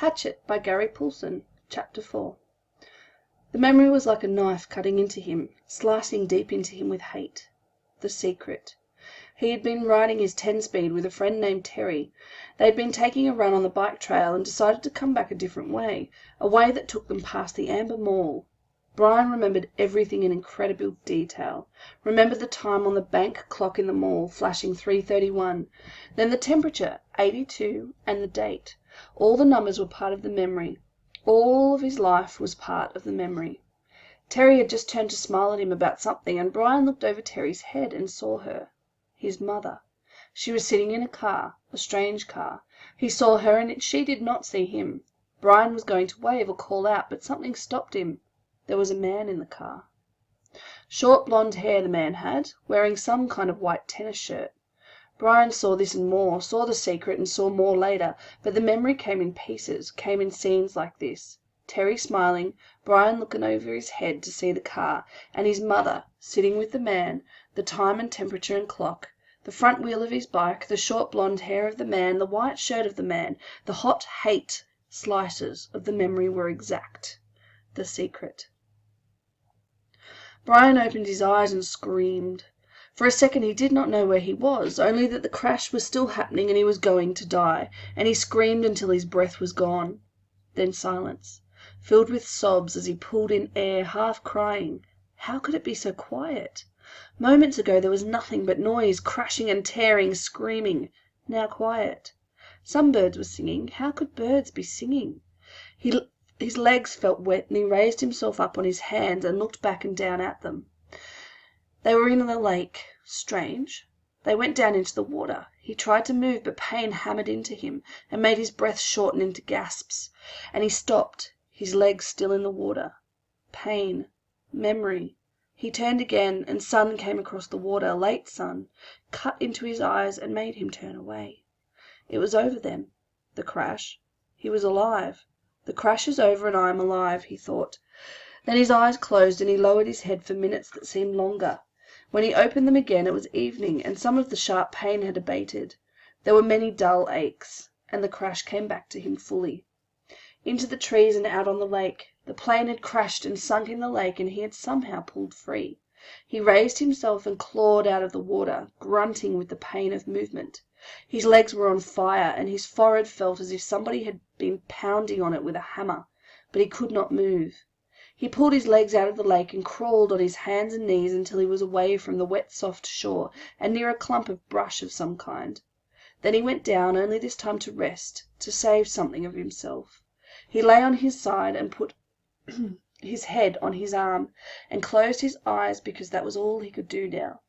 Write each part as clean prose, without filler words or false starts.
Hatchet by Gary Poulsen, Chapter 4. The memory was like a knife cutting into him, slicing deep into him with hate. The secret. He had been riding his 10-speed with a friend named Terry. They had been taking a run on the bike trail and decided to come back a different way, a way that took them past the Amber Mall. Brian remembered everything in incredible detail. Remembered the time on the bank clock in the mall, flashing 3:31, then the temperature, 82, and the date. All the numbers were part of the memory. All of his life was part of the memory. Terry had just turned to smile at him about something, and Brian looked over Terry's head and saw her. His mother. She was sitting in a car, a strange car. He saw her, and she did not see him. Brian was going to wave or call out, but something stopped him. There was a man in the car. Short blonde hair the man had, wearing some kind of white tennis shirt. Brian saw this and more, saw the secret and saw more later, but the memory came in pieces, came in scenes like this. Terry smiling, Brian looking over his head to see the car, and his mother sitting with the man, the time and temperature and clock, the front wheel of his bike, the short blonde hair of the man, the white shirt of the man, the hot hate slices of the memory were exact. The secret. Brian opened his eyes and screamed. For a second he did not know where he was, only that the crash was still happening and he was going to die, and he screamed until his breath was gone. Then silence, filled with sobs as he pulled in air, half crying. How could it be so quiet? Moments ago there was nothing but noise, crashing and tearing, screaming. Now quiet. Some birds were singing. How could birds be singing? His legs felt wet, and he raised himself up on his hands and looked back and down at them. They were in the lake. Strange. They went down into the water. He tried to move, but pain hammered into him and made his breath shorten into gasps. And he stopped, his legs still in the water. Pain. Memory. He turned again, and sun came across the water, late sun, cut into his eyes and made him turn away. It was over then. The crash. He was alive. The crash is over and I am alive, he thought. Then his eyes closed and he lowered his head for minutes that seemed longer. When he opened them again it was evening, and some of the sharp pain had abated. There were many dull aches, and the crash came back to him fully. Into the trees and out on the lake. The plane had crashed and sunk in the lake, and he had somehow pulled free. He raised himself and clawed out of the water, grunting with the pain of movement. His legs were on fire, and his forehead felt as if somebody had been pounding on it with a hammer, but he could not move. He pulled his legs out of the lake and crawled on his hands and knees until he was away from the wet, soft shore and near a clump of brush of some kind. Then he went down, only this time to rest, to save something of himself. He lay on his side and put his head on his arm and closed his eyes because that was all he could do now,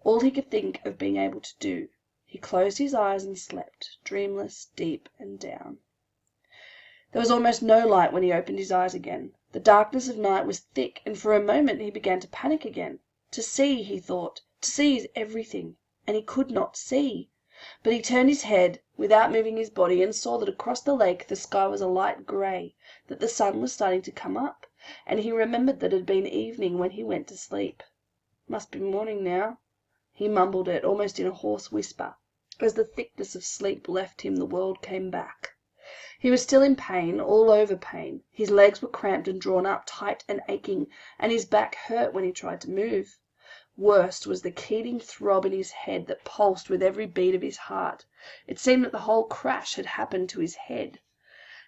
all he could think of being able to do. He closed his eyes and slept, dreamless, deep and down. There was almost no light when he opened his eyes again. The darkness of night was thick, and for a moment he began to panic again. To see, he thought, to see is everything, and he could not see. But he turned his head, without moving his body, and saw that across the lake the sky was a light grey, that the sun was starting to come up, and he remembered that it had been evening when he went to sleep. Must be morning now. He mumbled it, almost in a hoarse whisper. As the thickness of sleep left him, the world came back. He was still in pain, all over pain. His legs were cramped and drawn up, tight and aching, and his back hurt when he tried to move. Worst was the keening throb in his head that pulsed with every beat of his heart. It seemed that the whole crash had happened to his head.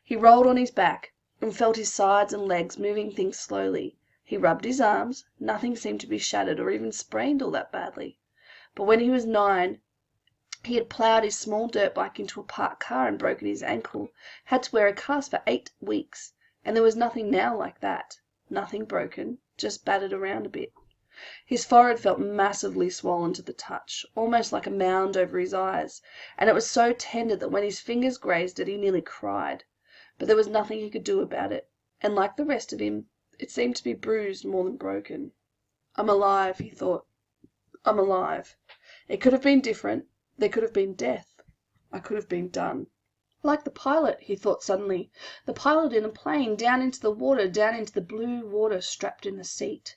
He rolled on his back and felt his sides and legs moving things slowly. He rubbed his arms. Nothing seemed to be shattered or even sprained all that badly. But when he was 9, he had ploughed his small dirt bike into a parked car and broken his ankle, had to wear a cast for 8 weeks, and there was nothing now like that. Nothing broken, just battered around a bit. His forehead felt massively swollen to the touch, almost like a mound over his eyes, and it was so tender that when his fingers grazed it he nearly cried. But there was nothing he could do about it, and like the rest of him, it seemed to be bruised more than broken. I'm alive, he thought. I'm alive. It could have been different. There could have been death. I could have been done. Like the pilot, he thought suddenly. The pilot in a plane, down into the water, down into the blue water, strapped in the seat.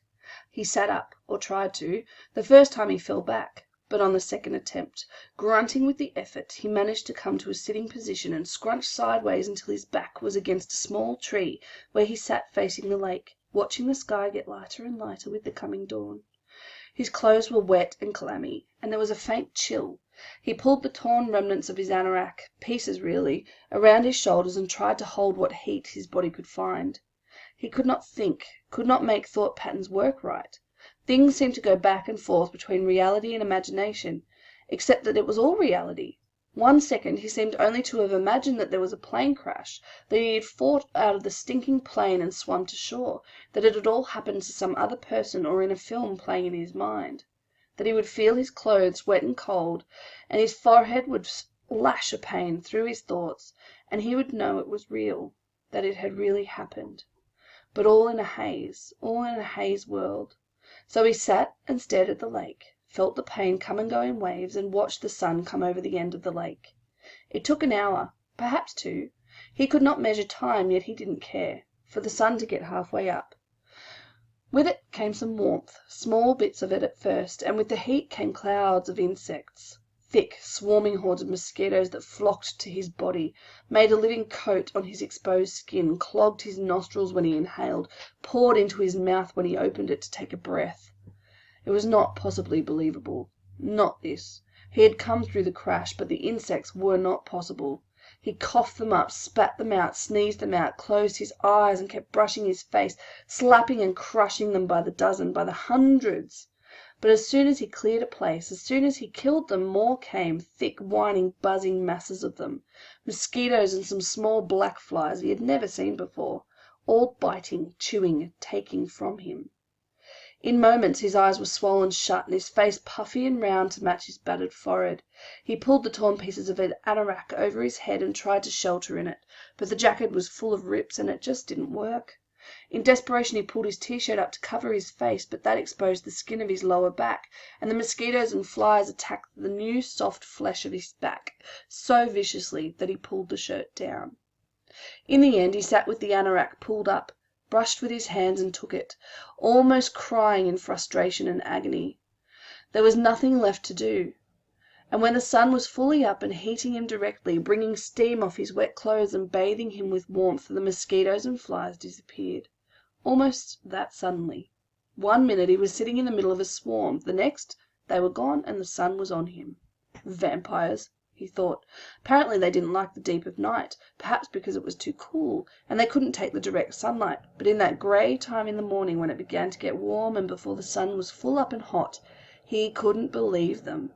He sat up, or tried to. The first time he fell back. But on the second attempt, grunting with the effort, he managed to come to a sitting position and scrunched sideways until his back was against a small tree, where he sat facing the lake, watching the sky get lighter and lighter with the coming dawn. His clothes were wet and clammy, and there was a faint chill. He pulled the torn remnants of his anorak, pieces really, around his shoulders and tried to hold what heat his body could find. He could not think, could not make thought patterns work right. Things seemed to go back and forth between reality and imagination, except that it was all reality. One second he seemed only to have imagined that there was a plane crash, that he had fought out of the stinking plane and swum to shore, that it had all happened to some other person or in a film playing in his mind, that he would feel his clothes wet and cold, and his forehead would lash a pain through his thoughts, and he would know it was real, that it had really happened. But all in a haze world. So he sat and stared at the lake, felt the pain come and go in waves, and watched the sun come over the end of the lake. It took an hour, perhaps two. He could not measure time, yet he didn't care, for the sun to get halfway up. With it came some warmth, small bits of it at first, and with the heat came clouds of insects. Thick, swarming hordes of mosquitoes that flocked to his body, made a living coat on his exposed skin, clogged his nostrils when he inhaled, poured into his mouth when he opened it to take a breath. It was not possibly believable. Not this. He had come through the crash, but the insects were not possible. He coughed them up, spat them out, sneezed them out, closed his eyes, and kept brushing his face, slapping and crushing them by the dozen, by the hundreds. But as soon as he cleared a place, as soon as he killed them, more came, thick, whining, buzzing masses of them, mosquitoes and some small black flies he had never seen before, all biting, chewing, taking from him. In moments his eyes were swollen shut and his face puffy and round to match his battered forehead. He pulled the torn pieces of anorak over his head and tried to shelter in it, but the jacket was full of rips and it just didn't work. In desperation he pulled his t-shirt up to cover his face, but that exposed the skin of his lower back, and the mosquitoes and flies attacked the new soft flesh of his back so viciously that he pulled the shirt down. In the end he sat with the anorak pulled up, brushed with his hands and took it, almost crying in frustration and agony. There was nothing left to do. And when the sun was fully up and heating him directly, bringing steam off his wet clothes and bathing him with warmth, the mosquitoes and flies disappeared. Almost that suddenly. 1 minute he was sitting in the middle of a swarm, the next they were gone and the sun was on him. Vampires, he thought. Apparently they didn't like the deep of night, perhaps because it was too cool, and they couldn't take the direct sunlight, but in that grey time in the morning when it began to get warm and before the sun was full up and hot, he couldn't believe them.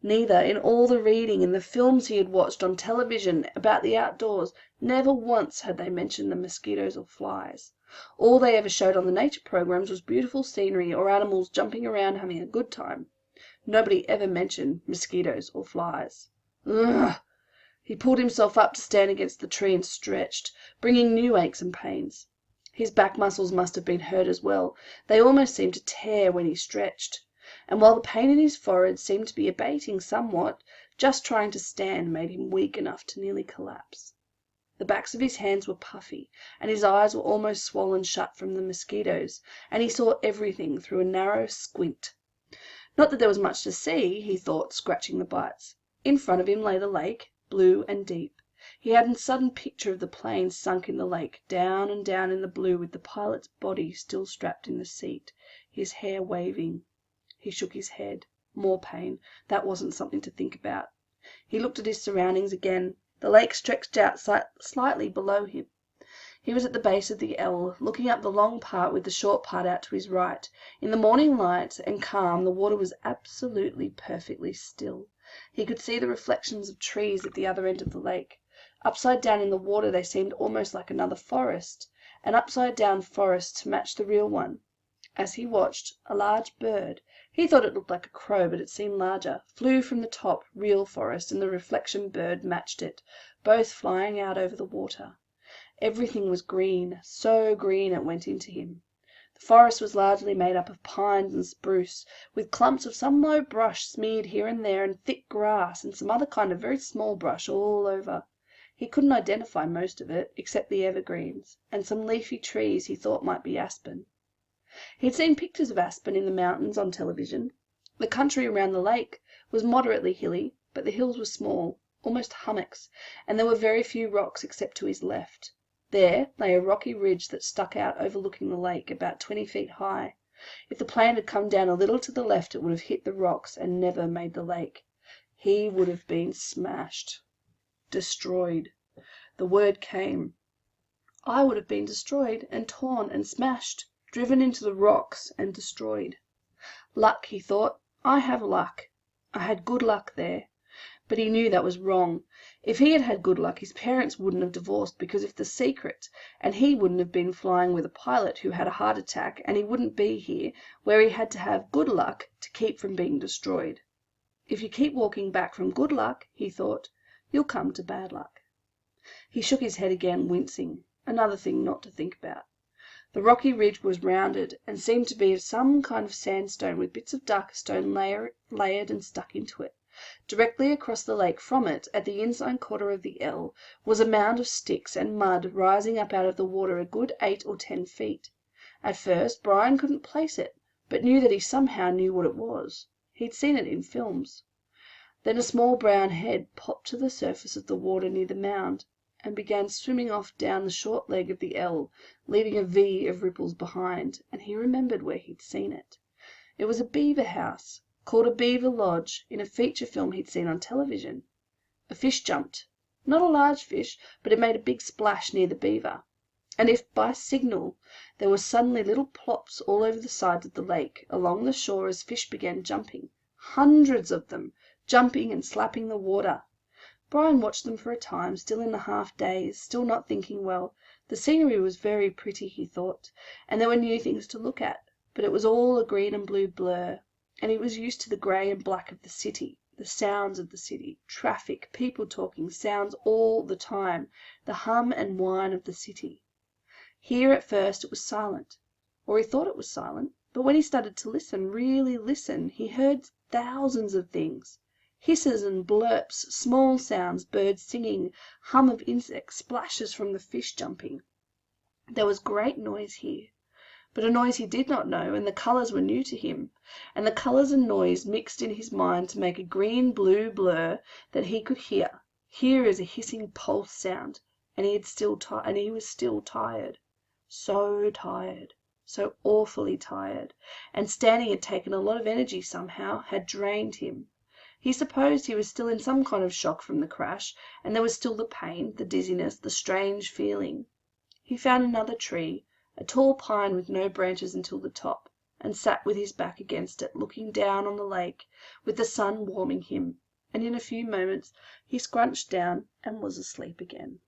Neither, in all the reading and the films he had watched on television about the outdoors, never once had they mentioned the mosquitoes or flies. All they ever showed on the nature programs was beautiful scenery or animals jumping around having a good time. Nobody ever mentioned mosquitoes or flies. Ugh! He pulled himself up to stand against the tree and stretched, bringing new aches and pains. His back muscles must have been hurt as well. They almost seemed to tear when he stretched. And while the pain in his forehead seemed to be abating somewhat, just trying to stand made him weak enough to nearly collapse. The backs of his hands were puffy, and his eyes were almost swollen shut from the mosquitoes, and he saw everything through a narrow squint. Not that there was much to see, he thought, scratching the bites. In front of him lay the lake, blue and deep. He had a sudden picture of the plane sunk in the lake, down and down in the blue, with the pilot's body still strapped in the seat, his hair waving. He shook his head. More pain. That wasn't something to think about. He looked at his surroundings again. The lake stretched out slightly below him. He was at the base of the L, looking up the long part with the short part out to his right. In the morning light and calm the water was absolutely perfectly still. He could see the reflections of trees at the other end of the lake. Upside down in the water they seemed almost like another forest, an upside down forest to match the real one. As he watched, a large bird, he thought it looked like a crow, but it seemed larger, flew from the top, real forest, and the reflection bird matched it, both flying out over the water. Everything was green, so green it went into him. The forest was largely made up of pines and spruce, with clumps of some low brush smeared here and there, and thick grass, and some other kind of very small brush all over. He couldn't identify most of it, except the evergreens, and some leafy trees he thought might be aspen. He had seen pictures of aspen in the mountains on television. The country around the lake was moderately hilly, but the hills were small, almost hummocks, and there were very few rocks except to his left. There lay a rocky ridge that stuck out overlooking the lake, about 20 feet high. If the plane had come down a little to the left it would have hit the rocks and never made the lake. He would have been smashed. Destroyed. The word came. I would have been destroyed and torn and smashed, driven into the rocks and destroyed. Luck, he thought. I have luck. I had good luck there. But he knew that was wrong. If he had had good luck, his parents wouldn't have divorced because of the secret, and he wouldn't have been flying with a pilot who had a heart attack, and he wouldn't be here, where he had to have good luck to keep from being destroyed. If you keep walking back from good luck, he thought, you'll come to bad luck. He shook his head again, wincing. Another thing not to think about. The rocky ridge was rounded, and seemed to be of some kind of sandstone, with bits of darker stone layered and stuck into it. Directly across the lake from it, at the inside corner of the L, was a mound of sticks and mud rising up out of the water a good 8 or 10 feet. At first Brian couldn't place it, but knew that he somehow knew what it was. He'd seen it in films. Then a small brown head popped to the surface of the water near the mound, and began swimming off down the short leg of the L, leaving a V of ripples behind, and he remembered where he'd seen it. It was a beaver house, called a beaver lodge, in a feature film he'd seen on television. A fish jumped. Not a large fish, but it made a big splash near the beaver. And if, by signal, there were suddenly little plops all over the sides of the lake, along the shore as fish began jumping, hundreds of them, jumping and slapping the water. Brian watched them for a time, still in a half daze, still not thinking well. The scenery was very pretty, he thought, and there were new things to look at, but it was all a green and blue blur, and he was used to the grey and black of the city, the sounds of the city, traffic, people talking, sounds all the time, the hum and whine of the city. Here at first it was silent, or he thought it was silent, but when he started to listen, really listen, he heard thousands of things. Hisses and blurps, small sounds, birds singing, hum of insects, splashes from the fish jumping. There was great noise here, but a noise he did not know, and the colours were new to him, and the colours and noise mixed in his mind to make a green-blue blur that he could hear. Here is a hissing pulse sound, and he was still tired. So tired, so awfully tired, and standing had taken a lot of energy somehow, had drained him. He supposed he was still in some kind of shock from the crash, and there was still the pain, the dizziness, the strange feeling. He found another tree, a tall pine with no branches until the top, and sat with his back against it, looking down on the lake, with the sun warming him, and in a few moments he scrunched down and was asleep again.